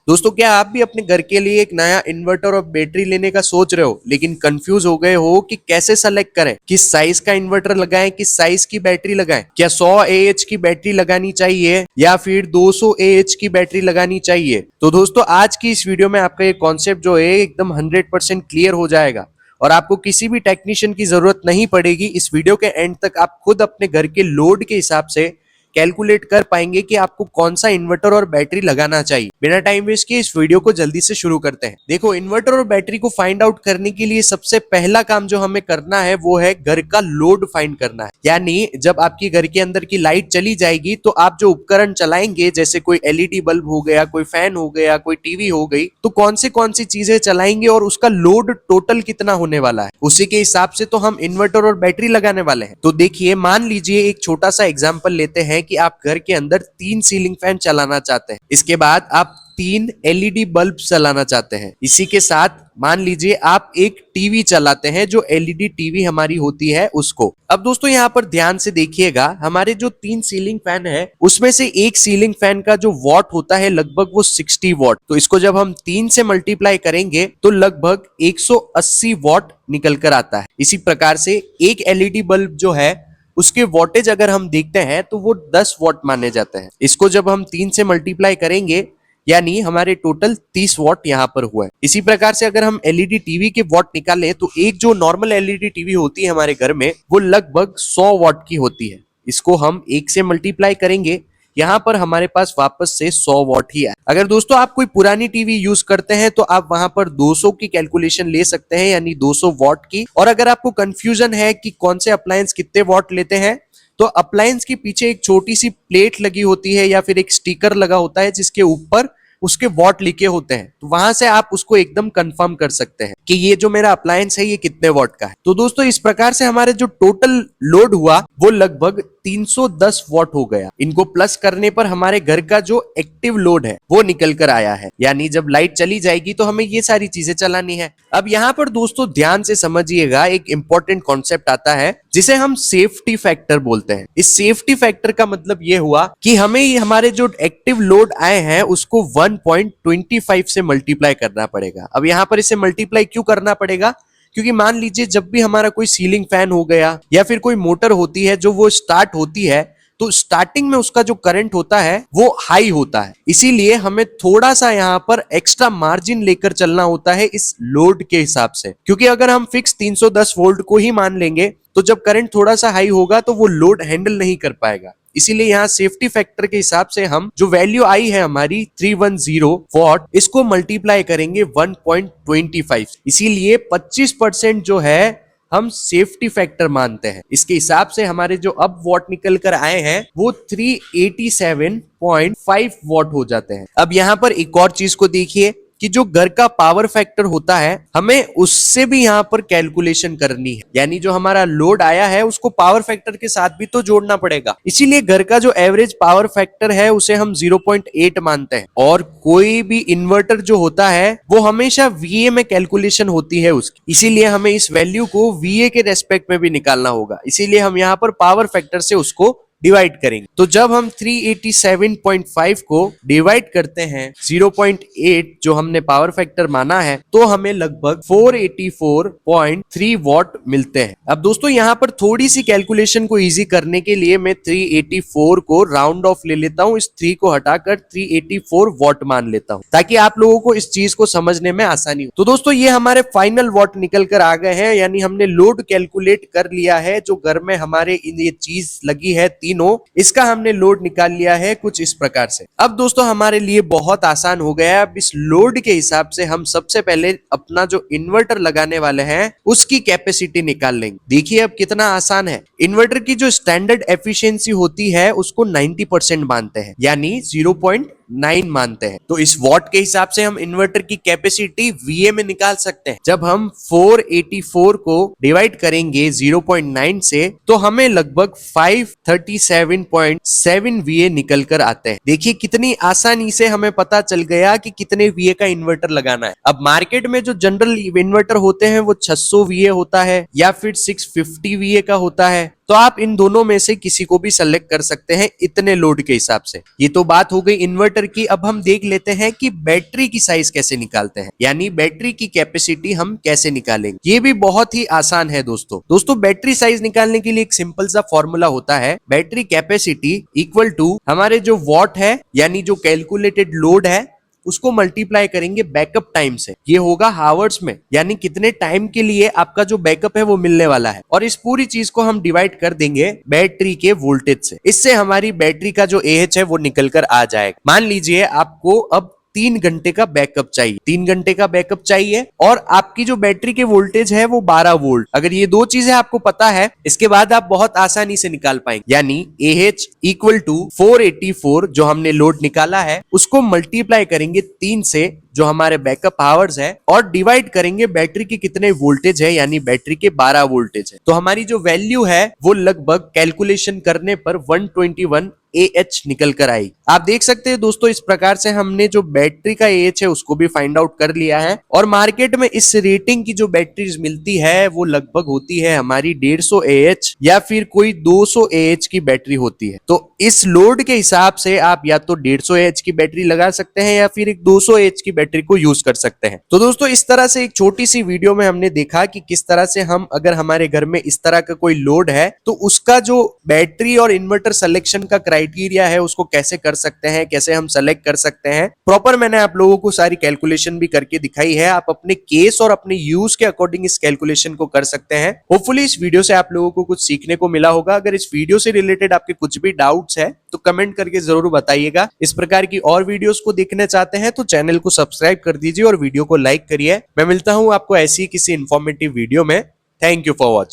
दोस्तों, क्या आप भी अपने घर के लिए एक नया इन्वर्टर और बैटरी लेने का सोच रहे हो, लेकिन कंफ्यूज हो गए हो कि कैसे सेलेक्ट करें, किस साइज का इन्वर्टर लगाएं, किस साइज की बैटरी लगाएं, क्या 100 AH की बैटरी लगानी चाहिए या फिर 200 AH की बैटरी लगानी चाहिए। तो दोस्तों, आज की इस वीडियो में आपका ये कॉन्सेप्ट जो है एकदम 100% क्लियर हो जाएगा और आपको किसी भी टेक्नीशियन की जरूरत नहीं पड़ेगी। इस वीडियो के एंड तक आप खुद अपने घर के लोड के हिसाब से कैलकुलेट कर पाएंगे कि आपको कौन सा इन्वर्टर और बैटरी लगाना चाहिए। बिना टाइम वेस्ट किए इस वीडियो को जल्दी से शुरू करते हैं। देखो, इन्वर्टर और बैटरी को फाइंड आउट करने के लिए सबसे पहला काम जो हमें करना है वो है घर का लोड फाइंड करना है। यानी जब आपकी घर के अंदर की लाइट चली जाएगी तो आप जो उपकरण चलाएंगे, जैसे कोई LED बल्ब हो गया, कोई फैन हो गया, कोई टीवी हो गई, तो कौन सी चीजें चलाएंगे और उसका लोड टोटल कितना होने वाला है, उसी के हिसाब से तो हम इन्वर्टर और बैटरी लगाने वाले हैं। तो देखिए, मान लीजिए एक छोटा सा एग्जांपल लेते हैं कि आप घर के अंदर 3 सीलिंग फैन चलाना चाहते हैं, इसके बाद आप 3 LED बल्ब चलाना चाहते हैं, इसी के साथ मान लीजिए आप एक टीवी चलाते हैं, जो LED टीवी हमारी होती है उसको। अब दोस्तों, यहाँ पर ध्यान से देखिएगा, हमारे जो 3 सीलिंग फैन है उसमें से एक सीलिंग फैन का जो वॉट होता है लगभग वो 60 वॉट। तो इसको जब हम 3 से मल्टीप्लाई करेंगे तो लगभग 180 वॉट निकल कर आता है। इसी प्रकार से एक LED बल्ब जो है उसके वोल्टेज अगर हम देखते हैं तो वो 10 वॉट माने जाते हैं। इसको जब हम 3 से मल्टीप्लाई करेंगे यानी हमारे टोटल 30 वॉट यहाँ पर हुआ है। इसी प्रकार से अगर हम LED टीवी के वॉट निकालें तो एक जो नॉर्मल LED टीवी होती है हमारे घर में वो लगभग 100 वॉट की होती है। इसको हम 1 से मल्टीप्लाई करेंगे, यहाँ पर हमारे पास वापस से 100 वॉट ही है। अगर दोस्तों आप कोई पुरानी टीवी यूज करते हैं तो आप वहां पर 200 की कैलकुलेशन ले सकते हैं, यानी 200 वॉट की। और अगर आपको कंफ्यूजन है कि कौन से अप्लायंस कितने वॉट लेते हैं, तो अप्लायंस के पीछे एक छोटी सी प्लेट लगी होती है या फिर एक स्टिकर लगा होता है जिसके ऊपर उसके वॉट लिखे होते हैं, तो वहां से आप उसको एकदम कंफर्म कर सकते हैं कि ये जो मेरा अप्लायंस है ये कितने वॉट का है। तो दोस्तों, इस प्रकार से हमारे जो टोटल लोड हुआ वो लगभग 310 वॉट हो गया। इनको प्लस करने पर हमारे घर का जो एक्टिव लोड है वो निकल कर आया है, यानी जब लाइट चली जाएगी तो हमें ये सारी चीजें चलानी है। अब यहाँ पर दोस्तों ध्यान से समझिएगा, एक इंपॉर्टेंट कॉन्सेप्ट आता है जिसे हम सेफ्टी फैक्टर बोलते हैं। इस सेफ्टी फैक्टर का मतलब ये हुआ कि हमें हमारे जो एक्टिव लोड आए हैं उसको 1.25 से मल्टीप्लाई करना पड़ेगा। अब यहाँ पर इसे मल्टीप्लाई क्यों करना पड़ेगा? क्योंकि मान लीजिए जब भी हमारा कोई सीलिंग फैन हो गया या फिर कोई मोटर होती है जो वो स्टार्ट होती है, तो स्टार्टिंग में उसका जो करंट होता है वो हाई होता है, इसीलिए हमें थोड़ा सा यहाँ पर एक्स्ट्रा मार्जिन लेकर चलना होता है इस लोड के हिसाब से। क्योंकि अगर हम फिक्स 310 वोल्ट को ही मान लेंगे तो जब करंट थोड़ा सा हाई होगा तो वो लोड हैंडल नहीं कर पाएगा। इसीलिए यहाँ सेफ्टी फैक्टर के हिसाब से हम जो वैल्यू आई है हमारी 310 वॉट, इसको मल्टीप्लाई करेंगे 1.25। इसीलिए 25% जो है हम सेफ्टी फैक्टर मानते हैं। इसके हिसाब से हमारे जो अब वॉट निकल कर आए हैं वो 387.5 वॉट हो जाते हैं। अब यहाँ पर एक और चीज को देखिए कि जो घर का पावर फैक्टर होता है हमें उससे भी यहाँ पर कैलकुलेशन करनी है, यानी जो हमारा लोड आया है उसको पावर फैक्टर के साथ भी तो जोड़ना पड़ेगा। इसीलिए घर का जो एवरेज पावर फैक्टर है उसे हम 0.8 मानते हैं। और कोई भी इन्वर्टर जो होता है वो हमेशा VA में कैलकुलेशन होती है उसकी, इसीलिए हमें इस वैल्यू को VA के रेस्पेक्ट में भी निकालना होगा। इसीलिए हम यहाँ पर पावर फैक्टर से उसको डिवाइड करेंगे। तो जब हम 387.5 को डिवाइड करते हैं 0.8 जो हमने पावर फैक्टर माना है, तो हमें लगभग 484.3 वॉट मिलते हैं। अब दोस्तों, यहाँ पर थोड़ी सी कैलकुलेशन को इजी करने के लिए मैं 384 को राउंड ऑफ ले लेता हूँ, इस 3 को हटाकर 384 वॉट मान लेता हूँ ताकि आप लोगों को इस चीज को समझने में आसानी हो। तो दोस्तों, ये हमारे फाइनल वॉट निकल कर आ गए हैं, यानी हमने लोड कैलकुलेट कर लिया है। जो घर में हमारे ये चीज लगी है तीनों, इसका हमने लोड निकाल लिया है कुछ इस प्रकार से। अब दोस्तों, हमारे लिए बहुत आसान हो गया है। अब इस लोड के हिसाब से हम सबसे पहले अपना जो इन्वर्टर लगाने वाले हैं उसकी कैपेसिटी निकाल लेंगे। देखिए अब कितना आसान है। इन्वर्टर की जो स्टैंडर्ड एफिशिएंसी होती है उसको 90% मानते हैं, यानी 0.9 मानते हैं। तो इस वॉट के हिसाब से हम इन्वर्टर की कैपेसिटी VA में निकाल सकते हैं। जब हम 484 को डिवाइड करेंगे 0.9 से तो हमें लगभग 537.7 VA निकल कर आते हैं। देखिए कितनी आसानी से हमें पता चल गया कि कितने VA का इन्वर्टर लगाना है। अब मार्केट में जो जनरल इन्वर्टर होते हैं वो 600 VA होता है या फिर 650 VA का होता है। तो आप इन दोनों में से किसी को भी सेलेक्ट कर सकते हैं इतने लोड के हिसाब से। ये तो बात हो गई इन्वर्टर की। अब हम देख लेते हैं कि बैटरी की साइज कैसे निकालते हैं, यानी बैटरी की कैपेसिटी हम कैसे निकालेंगे। ये भी बहुत ही आसान है दोस्तों बैटरी साइज निकालने के लिए एक सिंपल सा फॉर्मूला होता है, बैटरी कैपेसिटी इक्वल टू हमारे जो वॉट है यानी जो कैलकुलेटेड लोड है उसको मल्टीप्लाई करेंगे बैकअप टाइम से। ये होगा हावर्स में, यानी कितने टाइम के लिए आपका जो बैकअप है वो मिलने वाला है, और इस पूरी चीज को हम डिवाइड कर देंगे बैटरी के वोल्टेज से। इससे हमारी बैटरी का जो AH है वो निकल कर आ जाएगा। मान लीजिए आपको अब 3 घंटे का बैकअप चाहिए, 3 घंटे का बैकअप चाहिए, और आपकी जो बैटरी के वोल्टेज है वो 12 वोल्ट। अगर ये दो चीजें आपको पता है, इसके बाद आप बहुत आसानी से निकाल पाएंगे। यानी AH इक्वल टू 484 जो हमने लोड निकाला है उसको मल्टीप्लाई करेंगे 3 से जो हमारे बैकअप आवर्स है, और डिवाइड करेंगे बैटरी के कितने वोल्टेज है, यानी बैटरी के 12 वोल्टेज है। तो हमारी जो वैल्यू है वो लगभग कैलकुलेशन करने पर 121 AH निकल कर आई। आप देख सकते हैं दोस्तों, इस प्रकार से हमने जो बैटरी का AH है उसको भी फाइंड आउट कर लिया है। और मार्केट में इस रेटिंग की जो बैटरीज मिलती है वो लगभग होती है हमारी 150 AH या फिर कोई 200 AH की बैटरी होती है। तो इस लोड के हिसाब से आप या तो 150 AH की बैटरी लगा सकते हैं या फिर एक 200 AH की बैटरी को यूज कर सकते हैं। तो दोस्तों इस तरह से एक छोटी सी वीडियो में हमने देखा कि किस तरह से हम, अगर हमारे घर में इस तरह का कोई लोड है तो उसका जो बैटरी और इन्वर्टर सिलेक्शन का क्राइटेरिया है उसको कैसे कर सकते हैं, कैसे हम सेलेक्ट कर सकते हैं। प्रॉपर मैंने आप लोगों को सारी कैलकुलेशन भी करके दिखाई है। आप अपने केस और अपने यूज के अकॉर्डिंग इस कैलकुलेशन को कर सकते हैं। होपफुली इस वीडियो से आप लोगों को कुछ सीखने को मिला होगा। अगर इस वीडियो से रिलेटेड आपके कुछ भी डाउट्स है तो कमेंट करके जरूर बताइएगा। इस प्रकार की और वीडियोस को देखना चाहते हैं तो चैनल को सब्सक्राइब कर दीजिए और वीडियो को लाइक करिए। मैं मिलता हूं आपको ऐसी किसी इंफॉर्मेटिव वीडियो में। Thank you for watching.